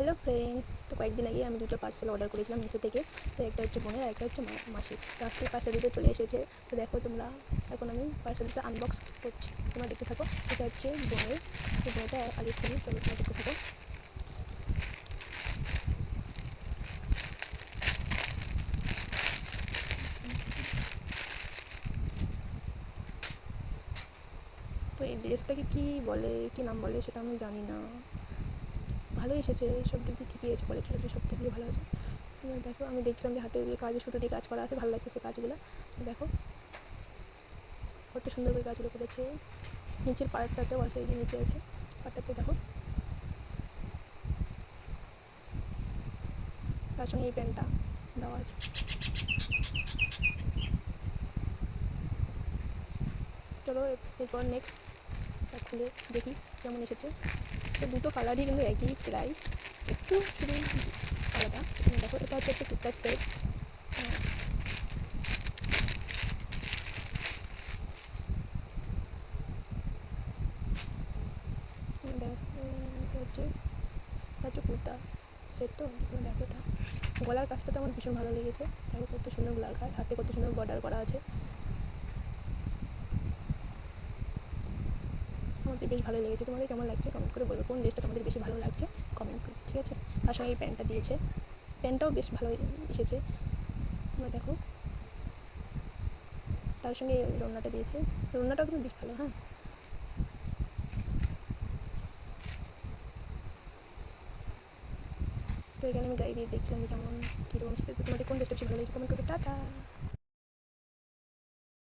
Hello friends, তো কয়েকদিন আগে আমি দুটো পার্সেল অর্ডার করেছিলাম মিশো থেকে। তো একটা হচ্ছে বোনের আর একটা হচ্ছে মাসির। তো আজকে পার্সেল দুটো চলে এসেছে। তো দেখো তোমরা, এখন আমি পার্সেল দুটো আনবক্স করছি, তোমরা দেখতে থাকো। এটা হচ্ছে বোনের, তো বোনটা আগে খুলি, চলো তোমরা দেখতে থাকো। তো এই ড্রেসটাকে কী বলে, কী নাম বলে সেটা আমি জানি না। ভালো এসেছে, সব দিক দিয়ে ঠিকই আছে, কোয়ালিটি সব দিক দিয়ে ভালো আছে। দেখো, আমি দেখছিলাম যে হাতে দিয়ে কাজ, সুতো দিয়ে কাজ করা আছে, ভালো লাগতেছে কাজগুলো। দেখো কত সুন্দর করে কাজগুলো করেছে। নিচের পার্টটাতেও আছে, এই যে নিচে আছে পার্টটাতে দেখো। তার সঙ্গে এই প্যান্টটা দেওয়া আছে। চলো এরপর নেক্সট খুলে দেখি কেমন এসেছে। তো দুটো কালারই কিন্তু একই প্রায়, একটু শুধু আলাদা। দেখো, এটা হচ্ছে একটা কুর্তার সেট। হচ্ছে কুর্তা সেট। তো তুমি দেখো, এটা গলার কাজটা তো আমার ভীষণ ভালো লেগেছে। দেখো কত সুন্দর গলার কাজ, হাতে কত সুন্দর বর্ডার করা আছে। আমার তো বেশ ভালো লেগেছে। তোমাদের কেমন লাগছে কমেন্ট করে বলবে, কোন ড্রেসটা তোমাদের বেশি ভালো লাগছে কমেন্ট করে, ঠিক আছে। তার সঙ্গে এই প্যান্টটা দিয়েছে, প্যান্টটাও বেশ ভালো এসেছে। তোমরা দেখো, তার সঙ্গে রোনাটা দিয়েছে, রোনাটাও কিন্তু বেশ ভালো। হ্যাঁ, তো এখানে আমি গায়ে দিয়ে দেখছিলাম যে কেমন কীরকম সেটা। তো তোমাদের কোন ড্রেসটা বেশি ভালো লেগেছে কমেন্ট করবে। টাটা।